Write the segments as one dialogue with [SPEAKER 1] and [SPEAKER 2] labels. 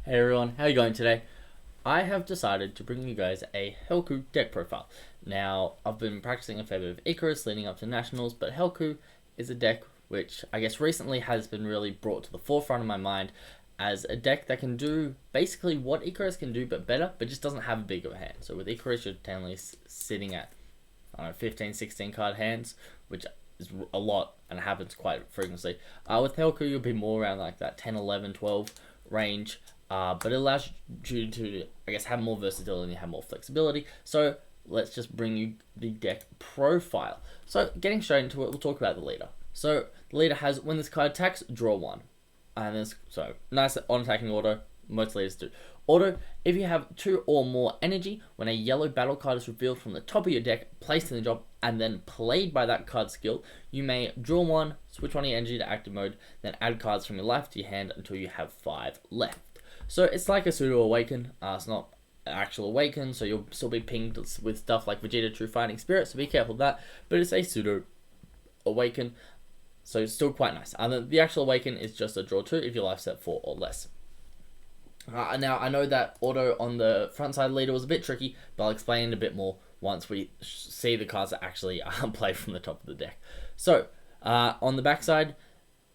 [SPEAKER 1] Hey everyone, how are you going today? I have decided to bring you guys a Helku deck profile. Now, I've been practicing a fair bit of Icarus leading up to Nationals, but Helku is a deck which I guess recently has been really brought to the forefront of my mind as a deck that can do basically what Icarus can do but better, but just doesn't have a big of a hand. So with Icarus, you're generally sitting at, I don't know, 15, 16 card hands, which is a lot and it happens quite frequently. With Helku, you'll be more around like that 10, 11, 12 range. But it allows you to, I guess, have more versatility and have more flexibility. So let's just bring you the deck profile. So getting straight into it, we'll talk about the leader. So the leader has, when this card attacks, draw one. And this, so nice on attacking auto, most leaders do. Auto, if you have 2 or more energy, when a yellow battle card is revealed from the top of your deck, placed in the drop, and then played by that card's skill, you may draw 1, switch on your energy to active mode, then add cards from your life to your hand until you have 5 left. So it's like a pseudo awaken. It's not an actual awaken, so you'll still be pinged with stuff like Vegeta True Fighting Spirit, so be careful of that. But it's a pseudo awaken, so it's still quite nice. And the actual awaken is just a draw 2 if your life's at 4 or less. Now I know that auto on the front side leader was a bit tricky, but I'll explain it a bit more once we see the cards that actually play from the top of the deck. So on the back side,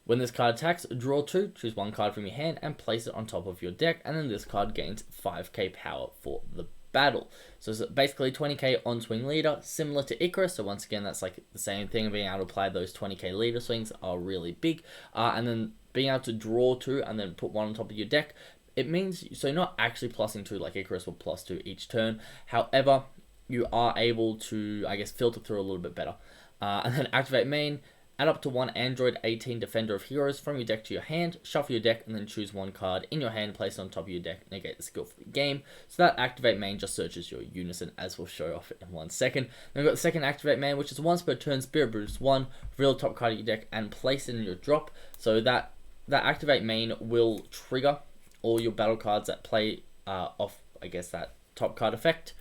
[SPEAKER 1] when this card attacks, draw 2, choose 1 card from your hand and place it on top of your deck, and then this card gains 5k power for the battle. So it's basically 20k on swing leader, similar to Icarus. So once again, that's like the same thing, being able to apply those 20k leader swings are really big. And then being able to draw 2 and then put 1 on top of your deck, it means, so you're not actually plussing 2 like Icarus will plus 2 each turn. However, you are able to, I guess, filter through a little bit better. And then activate main. Add up to 1 Android 18 Defender of Heroes from your deck to your hand, shuffle your deck, and then choose 1 card in your hand, place it on top of your deck, negate the skill for the game. So that activate main just searches your Unison, as we'll show off in 1 second. Then we've got the second activate main, which is once per turn, Spirit Boost 1, reveal the top card of your deck, and place it in your drop. So that activate main will trigger all your battle cards that play off, I guess, that top card effect,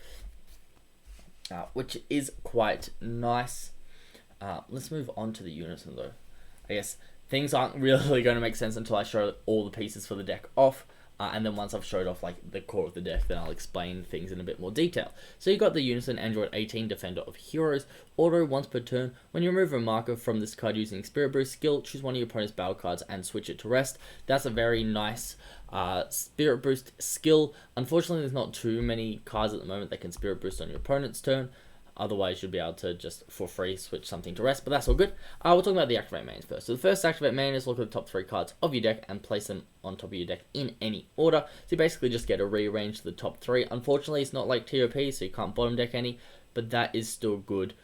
[SPEAKER 1] which is quite nice. Let's move on to the Unison though. I guess things aren't really going to make sense until I show all the pieces for the deck off. And then once I've showed off like the core of the deck, then I'll explain things in a bit more detail. So you've got the Unison Android 18 Defender of Heroes. Auto once per turn. When you remove a marker from this card using Spirit Boost skill, choose 1 of your opponent's battle cards and switch it to rest. That's a very nice Spirit Boost skill. Unfortunately, there's not too many cards at the moment that can Spirit Boost on your opponent's turn. Otherwise, you'll be able to just, for free, switch something to rest, but that's all good. We're talking about the activate mains first. So the first activate main is look at the top 3 cards of your deck and place them on top of your deck in any order. So you basically just get to rearrange the top 3. Unfortunately, it's not like TOP, so you can't bottom deck any, but that is still good.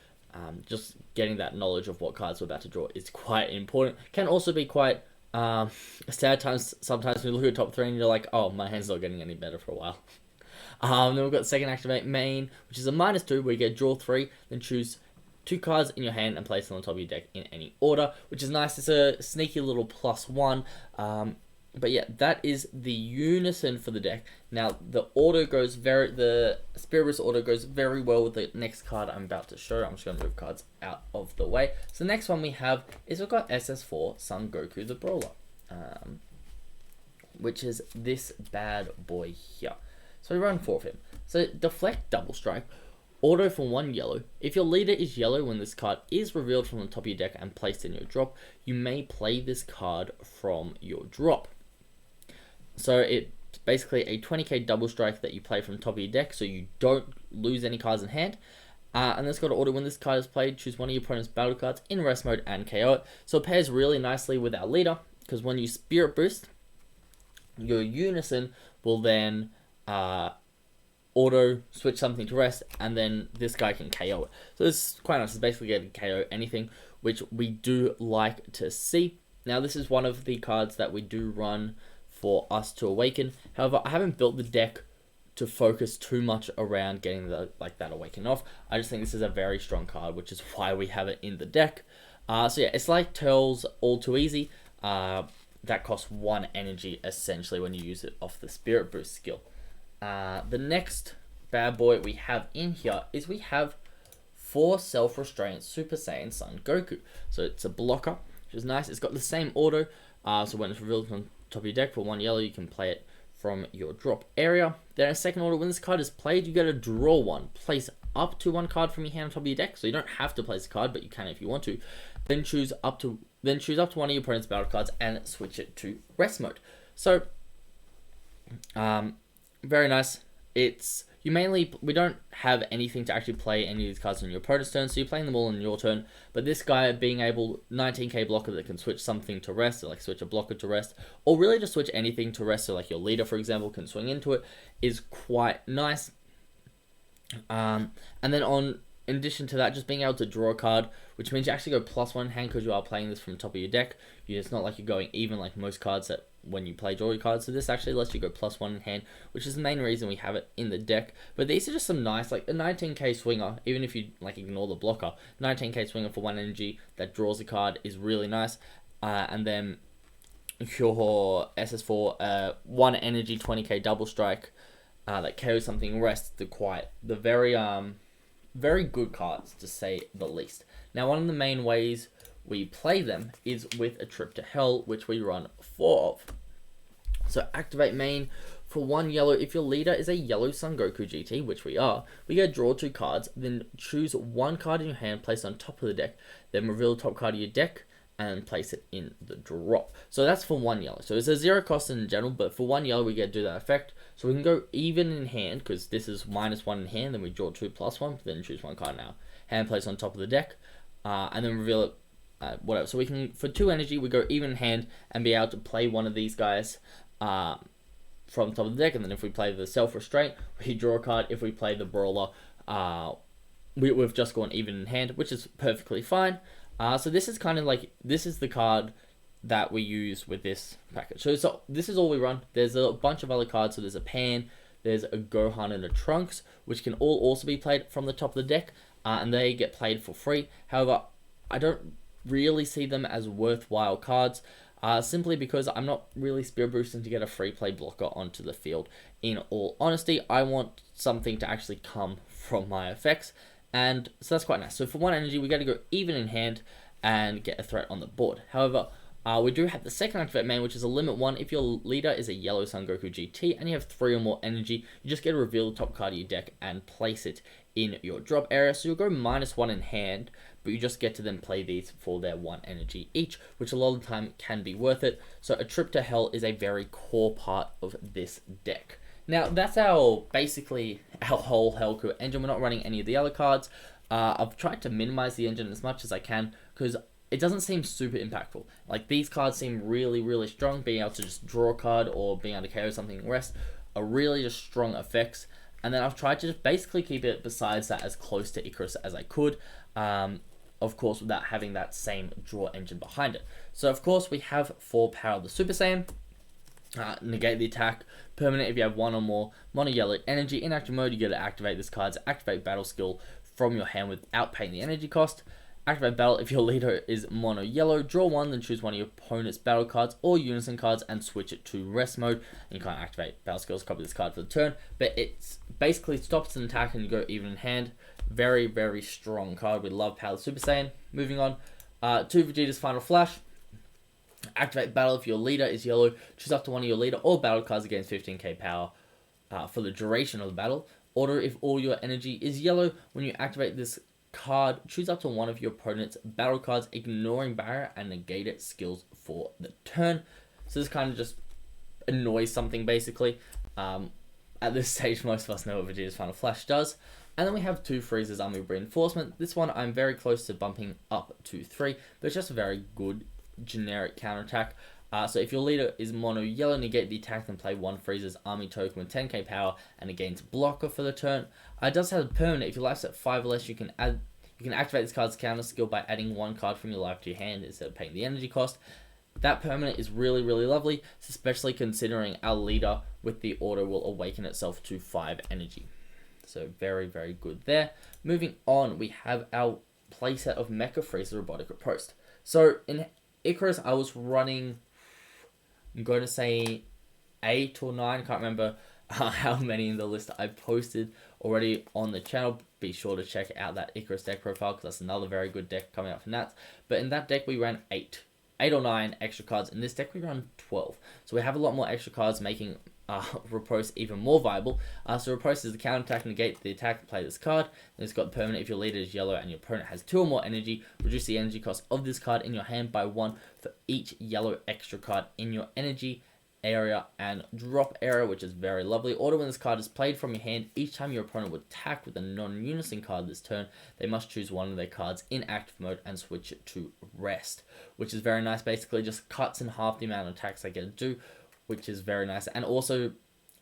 [SPEAKER 1] Just getting that knowledge of what cards we're about to draw is quite important. Can also be quite sad times. Sometimes when you look at top 3 and you're like, oh, my hand's not getting any better for a while. Then we've got the second activate main, which is a -2, where you get draw 3, then choose 2 cards in your hand and place them on top of your deck in any order, which is nice. It's a sneaky little +1. But yeah, that is the Unison for the deck. Now the Spirit Boost order goes very well with the next card I'm about to show. I'm just going to move cards out of the way. So the next one we have is we've got SS4 Son Goku the Brawler, which is this bad boy here. So we run 4 of him. So deflect double strike, auto for 1 yellow. If your leader is yellow when this card is revealed from the top of your deck and placed in your drop, you may play this card from your drop. So it's basically a 20k double strike that you play from the top of your deck, so you don't lose any cards in hand. And it's got to auto when this card is played, choose 1 of your opponent's battle cards in rest mode and KO it. So it pairs really nicely with our leader, because when you Spirit Boost, your Unison will then auto switch something to rest, and then this guy can KO it. So this is quite nice. It's basically getting KO anything, which we do like to see. Now this is one of the cards that we do run for us to awaken. However, I haven't built the deck to focus too much around getting that awaken off. I just think this is a very strong card, which is why we have it in the deck. So yeah, it's like Turtle's All Too Easy. That costs 1 energy essentially when you use it off the Spirit Boost skill. The next bad boy we have in here is we have 4 Self-Restraint Super Saiyan Son Goku. So it's a blocker, which is nice. It's got the same auto, so when it's revealed from top of your deck for 1 yellow, you can play it from your drop area. Then in second order, when this card is played, you get to draw one. Place up to one card from your hand on top of your deck, so you don't have to place a card, but you can if you want to. Then choose up to one of your opponent's battle cards and switch it to rest mode. So, very nice. We don't have anything to actually play any of these cards on your opponent's turn, so you're playing them all on your turn. But this guy being able 19k blocker that can switch something to rest, so like switch a blocker to rest, or really just switch anything to rest, so like your leader, for example, can swing into it, is quite nice. And then in addition to that, just being able to draw a card, which means you actually go +1 in hand because you are playing this from the top of your deck. It's not like you're going even like most cards that when you play draw your cards. So this actually lets you go +1 in hand, which is the main reason we have it in the deck. But these are just some nice, like a 19k swinger, even if you like ignore the blocker, 19k swinger for 1 energy that draws a card is really nice. And then your SS4, 1 energy 20k double strike that carries something rest. The very good cards, to say the least. Now, one of the main ways we play them is with a Trip to Hell, which we run 4 of. So activate main for 1 yellow. If your leader is a yellow Son Goku GT, which we are, we get to draw 2 cards, then choose 1 card in your hand, place on top of the deck, then reveal the top card of your deck, and place it in the drop. So that's for 1 yellow. So it's a 0 cost in general, but for 1 yellow we get to do that effect. So we can go even in hand, because this is -1 in hand, then we draw 2 +1, then choose 1 card now. Hand place on top of the deck, and then reveal it, whatever. So we can, for 2 energy, we go even in hand and be able to play one of these guys from the top of the deck, and then if we play the self-restraint, we draw a card. If we play the brawler, we've just gone even in hand, which is perfectly fine. So this is kind of like, this is the card that we use with this package. So this is all we run. There's a bunch of other cards. So there's a Pan, there's a Gohan and a Trunks, which can all also be played from the top of the deck, and they get played for free. However, I don't really see them as worthwhile cards, simply because I'm not really spirit boosting to get a free play blocker onto the field. In all honesty, I want something to actually come from my effects, and so that's quite nice. So for 1 energy, we got to go even in hand and get a threat on the board. However, we do have the second activate main, which is a limit 1. If your leader is a yellow Son Goku GT and you have 3 or more energy, you just get to reveal the top card of your deck and place it in your drop area. So you'll go -1 in hand, but you just get to then play these for their 1 energy each, which a lot of the time can be worth it. So a Trip to Hell is a very core part of this deck. Now, that's basically our whole Helku engine. We're not running any of the other cards. I've tried to minimize the engine as much as I can, because it doesn't seem super impactful. Like, these cards seem really, really strong. Being able to just draw a card or being able to carry something and rest are really just strong effects. And then I've tried to just basically keep it, besides that, as close to Icarus as I could. Of course, without having that same draw engine behind it. So, of course, we have 4 Power of the Super Saiyan. Negate the attack. Permanent if you have 1 or more mono yellow energy. In active mode, you get to activate this card's activate battle skill from your hand without paying the energy cost. Activate battle if your leader is mono yellow. Draw 1, then choose one of your opponent's battle cards or Unison cards and switch it to rest mode. And you can't activate battle skills, copy this card for the turn, but it basically stops an attack and you go even in hand. Very, very strong card. We love Power Super Saiyan. Moving on to Vegeta's Final Flash. Activate battle if your leader is yellow. Choose up to one of your leader or battle cards against 15k power for the duration of the battle. Order if all your energy is yellow. When you activate this card, choose up to one of your opponent's battle cards, ignoring barrier and negate its skills for the turn. So this kind of just annoys something, basically. At this stage, most of us know what Vegeta's Final Flash does. And then we have 2 Frieza's Army of Reinforcement. This one I'm very close to bumping up to 3, but it's just a very good generic counterattack. So if your leader is mono yellow, negate the attack and play 1 Frieza's Army token with 10k power and it gains blocker for the turn. It does have a permanent. If your life's at 5 or less, you can activate this card's counter skill by adding 1 card from your life to your hand instead of paying the energy cost. That permanent is really, really lovely, especially considering our leader with the order will awaken itself to 5 energy. So very, very good there. Moving on, we have our playset of Mecha Frieza Robotic Riposte. So in Icarus, I was running, I'm going to say 8 or 9, can't remember how many in the list I've posted already on the channel. Be sure to check out that Icarus deck profile, because that's another very good deck coming up from that. But in that deck, we ran 8 or 9 extra cards. In this deck, we run 12. So we have a lot more extra cards, making Riposte even more viable. So Riposte is the counter attack, negate the attack, play this card. Then it's got permanent if your leader is yellow and your opponent has 2 or more energy. Reduce the energy cost of this card in your hand by 1 for each yellow extra card in your energy area and drop area, which is very lovely. Order when this card is played from your hand, each time your opponent would attack with a non-unison card this turn, they must choose one of their cards in active mode and switch it to rest, which is very nice. Basically just cuts in half the amount of attacks they get to do, which is very nice. And also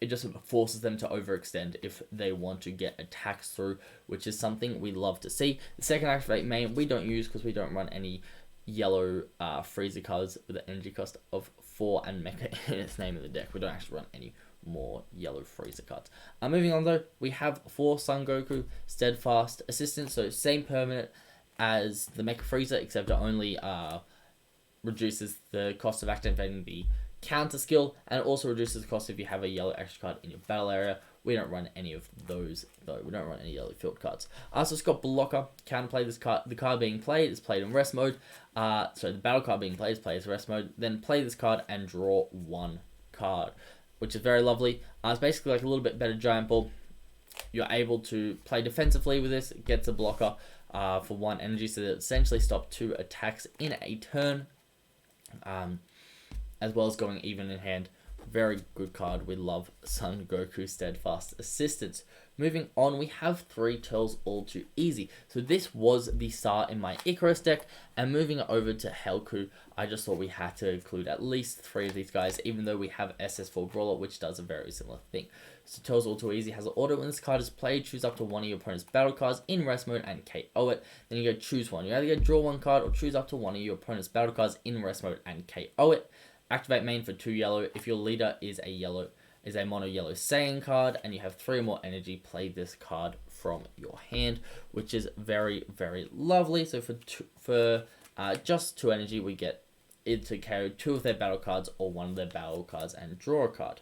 [SPEAKER 1] it just forces them to overextend if they want to get attacks through, which is something we love to see. The second activate main we don't use because we don't run any yellow freezer cards with an energy cost of 4 and mecha in its name in the deck. We don't actually run any more yellow freezer cards. Moving on though, we have 4 Son Goku Steadfast Assistance, so same permanent as the mecha freezer, except it only reduces the cost of activating the counter skill, and also reduces the cost if you have a yellow extra card in your battle area. We don't run any of those though. We don't run any yellow field cards. So it's got blocker. Counterplay this card. The card being played is played in rest mode. So the battle card being played is played as rest mode. Then play this card and draw 1 card, which is very lovely. It's basically like a little bit better giant ball. You're able to play defensively with this. It gets a blocker for 1 energy, so that essentially stop 2 attacks in a turn. As well as going even in hand. Very good card. We love Son Goku Steadfast Assistance. Moving on, we have 3 Turtles All Too Easy. So this was the start in my Icarus deck, and moving over to Helku, I just thought we had to include at least 3 of these guys, even though we have SS4 Brawler, which does a very similar thing. So Turtles All Too Easy has an order. When this card is played, choose up to 1 of your opponent's battle cards in rest mode and KO it. Then you go choose one. You either go draw 1 card or choose up to 1 of your opponent's battle cards in rest mode and KO it. Activate main for 2 yellow. If your leader is a mono yellow Saiyan card and you have 3 or more energy, play this card from your hand, which is very, very lovely. So for just 2 energy, we get it to carry 2 of their battle cards or 1 of their battle cards and draw a card.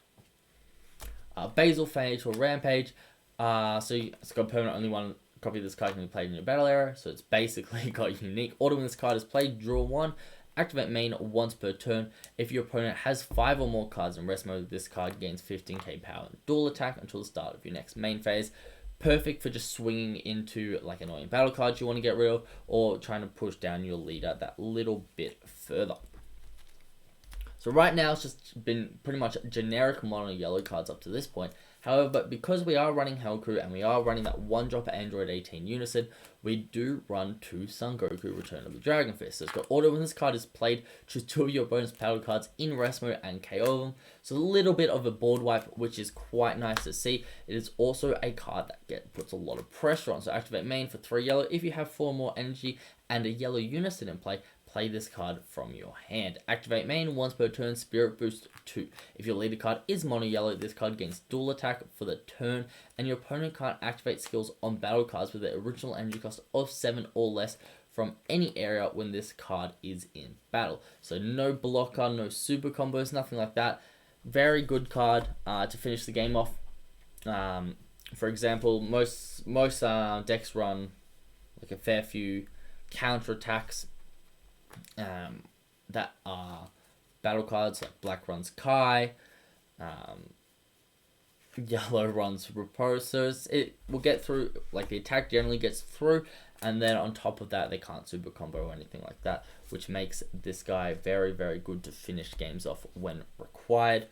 [SPEAKER 1] Basil Phage or Rampage. So it's got permanent, only 1 copy of this card can be played in your battle area. So it's basically got unique order. When this card is played, draw 1. Activate main once per turn. If your opponent has 5 or more cards in rest mode, this card gains 15k power and dual attack until the start of your next main phase. Perfect for just swinging into like annoying battle cards you want to get rid of, or trying to push down your leader that little bit further. So right now it's just been pretty much generic mono yellow cards up to this point. However, because we are running Helku and we are running that 1-drop Android 18 Unison, we do run 2 Son Goku Return of the Dragon Fist. So it's got order. When this card is played, choose 2 of your opponent's battle cards in rest mode and KO them. So a little bit of a board wipe, which is quite nice to see. It is also a card that puts a lot of pressure on. So activate main for 3 yellow. If you have 4 more energy and a yellow Unison in play, play this card from your hand. Activate main once per turn, Spirit Boost 2. If your leader card is mono yellow, this card gains dual attack for the turn, and your opponent can't activate skills on battle cards with the original energy cost of 7 or less from any area when this card is in battle. So no blocker, no super combos, nothing like that. Very good card to finish the game off. For example, most decks run like a fair few counter attacks that are battle cards, like black runs Kai, yellow runs Repose, so it will get through, like the attack generally gets through, and then on top of that they can't super combo or anything like that, which makes this guy very, very good to finish games off when required.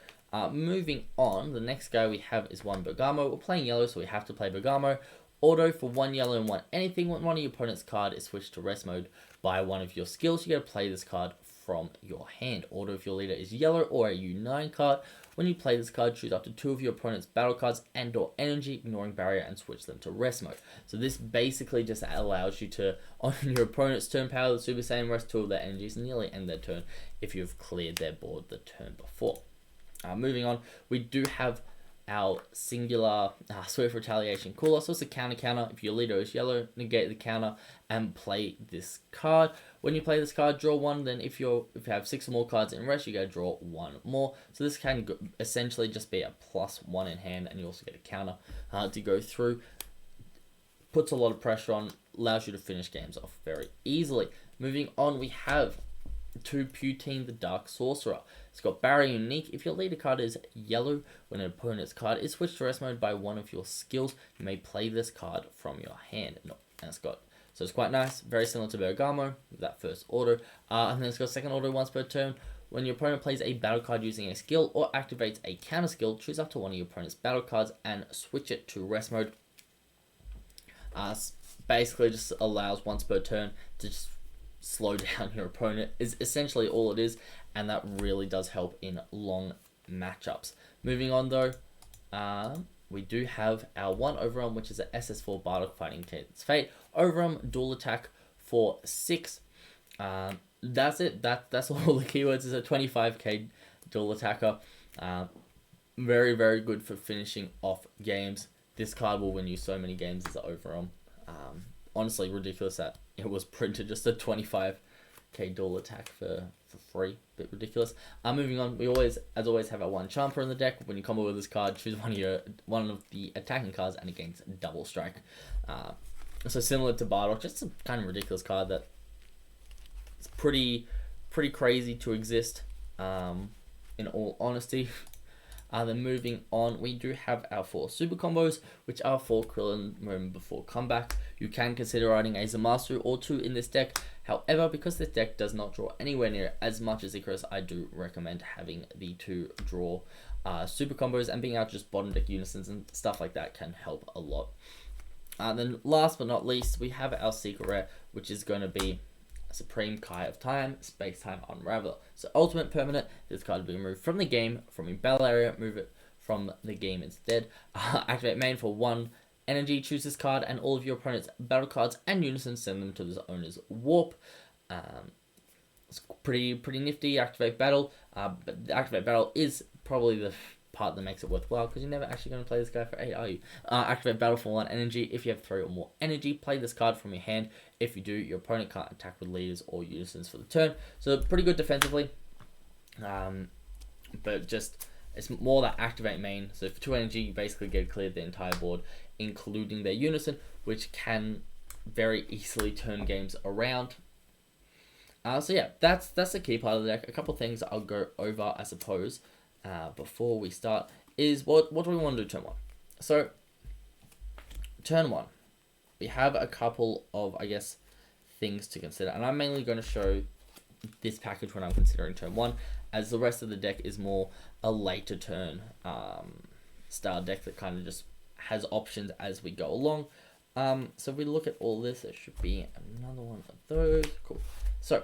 [SPEAKER 1] Moving on, the next guy we have is 1 Bergamo. We're playing yellow, so we have to play Bergamo. Auto for 1 yellow and 1 anything. When one of your opponent's card is switched to rest mode by one of your skills, you get to play this card from your hand. Auto if your leader is yellow or a U9 card. When you play this card, choose up to 2 of your opponent's battle cards and or energy, ignoring barrier, and switch them to rest mode. So this basically just allows you to, on your opponent's turn, power the Super Saiyan rest 2 of their energies and nearly end their turn if you've cleared their board the turn before. Moving on, we do have our singular Swift Retaliation Cooler. So it's a counter. If your leader is yellow, negate the counter and play this card. When you play this card, draw 1. Then if you have 6 or more cards in rest, you go draw 1 more. So this can essentially just be a +1 in hand, and you also get a counter to go through. Puts a lot of pressure on, allows you to finish games off very easily. Moving on, we have 2 Putine the Dark Sorcerer. It's got Barrier Unique. If your leader card is yellow, when an opponent's card is switched to rest mode by one of your skills, you may play this card from your hand. No, and it's quite nice, very similar to Bergamo, with that first order. And then it's got second order once per turn. When your opponent plays a battle card using a skill or activates a counter skill, choose up to one of your opponent's battle cards and switch it to rest mode. Basically just allows once per turn to just slow down your opponent, is essentially all it is, and that really does help in long matchups. Moving on though, we do have our one Overwhelm, which is an SS4 Bardock Fighting Cadence Fate. Overwhelm, dual attack for 6. That's it. That's all the keywords. Is a 25k dual attacker. Very, very good for finishing off games. This card will win you so many games as an Overwhelm. Honestly, ridiculous that it was printed just a 25k dual attack for free. Bit ridiculous. Moving on, we always have our one Champer in the deck. When you combo with this card, choose one of the attacking cards and it gains double strike. So similar to Bardock, just a kind of ridiculous card that it's pretty crazy to exist. In all honesty. Then moving on, we do have our 4 super combos, which are 4 Krillin Moment before comeback. You can consider riding a Zamasu or 2 in this deck. However, because this deck does not draw anywhere near as much as Icarus, I do recommend having the 2 draw super combos, and being able to just bottom deck Unisons and stuff like that can help a lot. Then last but not least, we have our secret rare, which is going to be Supreme Kai of Time, Space Time Unravel. So ultimate permanent, this card will be removed from the game, from your battle area, move it from the game instead. Activate main for 1 energy, choose this card and all of your opponent's battle cards and Unison, send them to the owner's warp. It's pretty nifty. Activate battle, but the activate battle is probably the part that makes it worthwhile, because you're never actually going to play this guy for 8, are you? Activate battle for 1 energy. If you have 3 or more energy, play this card from your hand. If you do, your opponent can't attack with leaders or Unisons for the turn. So pretty good defensively, but just it's more that activate main. So for 2 energy, you basically get cleared the entire board, including their Unison, which can very easily turn games around. So yeah, that's the key part of the deck. A couple things I'll go over, I suppose, before we start is what do we want to do turn 1? So turn 1, we have a couple of, I guess, things to consider, and I'm mainly going to show this package when I'm considering turn 1, as the rest of the deck is more a later turn style deck that kind of just has options as we go along. So if we look at all this, there should be another one of those. Cool. So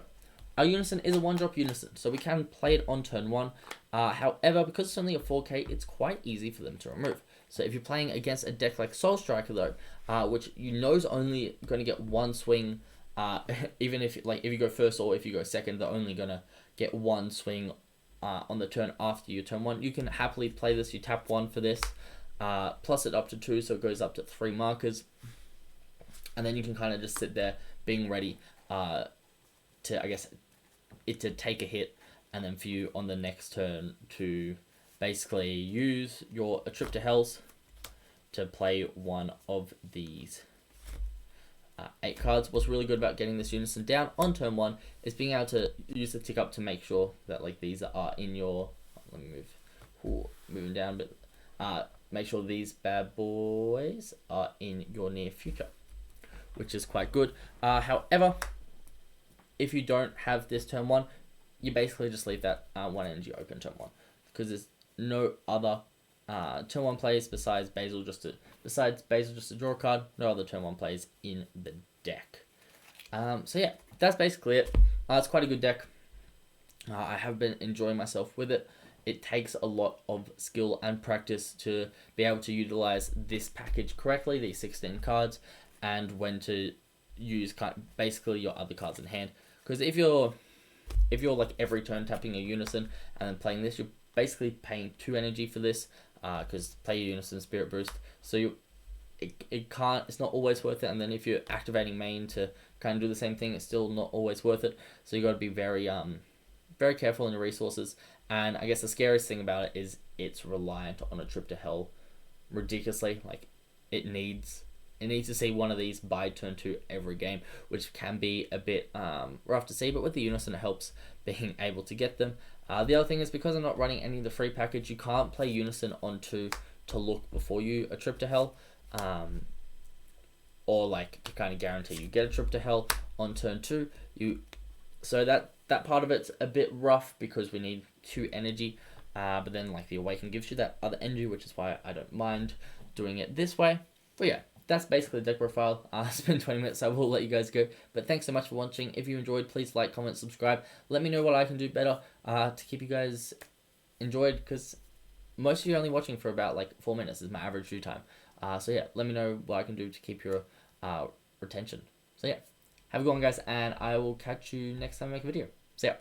[SPEAKER 1] our Unison is a 1-drop Unison, so we can play it on turn 1. However, because it's only a 4k, it's quite easy for them to remove. So if you're playing against a deck like Soul Striker though, which you know is only going to get 1 swing, even if you go first or if you go second, they're only going to get 1 swing on the turn after your turn 1. You can happily play this. You tap 1 for this, plus it up to 2, so it goes up to 3 markers, and then you can kind of just sit there being ready to, I guess, to take a hit, and then for you on the next turn to basically use a trip to Hells to play one of these 8 cards. What's really good about getting this Unison down on turn 1 is being able to use the tick up to make sure that these are in your, let me moving down, but make sure these bad boys are in your near future, which is quite good. However, if you don't have this turn 1, you basically just leave that 1 energy open turn 1, because there's no other turn 1 plays besides Basil just to draw a card. No other turn 1 plays in the deck. So yeah, that's basically it. It's quite a good deck. I have been enjoying myself with it. It takes a lot of skill and practice to be able to utilize this package correctly, these 16 cards, and when to use basically your other cards in hand. Because if you're like every turn tapping a Unison and then playing this, you're basically paying 2 energy for this, because play your Unison Spirit Boost. So it's not always worth it. And then if you're activating main to kind of do the same thing, it's still not always worth it. So you got to be very careful in your resources. And I guess the scariest thing about it is it's reliant on a trip to hell ridiculously. Like it needs to see one of these by turn 2 every game, which can be a bit rough to see. But with the Unison, it helps being able to get them. The other thing is, because I'm not running any of the free package, you can't play Unison on 2 to look before you a trip to hell, or like to kind of guarantee you get a trip to hell on turn 2. So that part of it's a bit rough because we need 2 energy, but then like the Awaken gives you that other energy, which is why I don't mind doing it this way. But yeah, that's basically the deck profile. It's been 20 minutes, so I will let you guys go. But thanks so much for watching. If you enjoyed, please like, comment, subscribe. Let me know what I can do better to keep you guys enjoyed, because most of you are only watching for about like 4 minutes is my average view time. So yeah, let me know what I can do to keep your retention. So yeah, have a good one, guys, and I will catch you next time I make a video. See ya.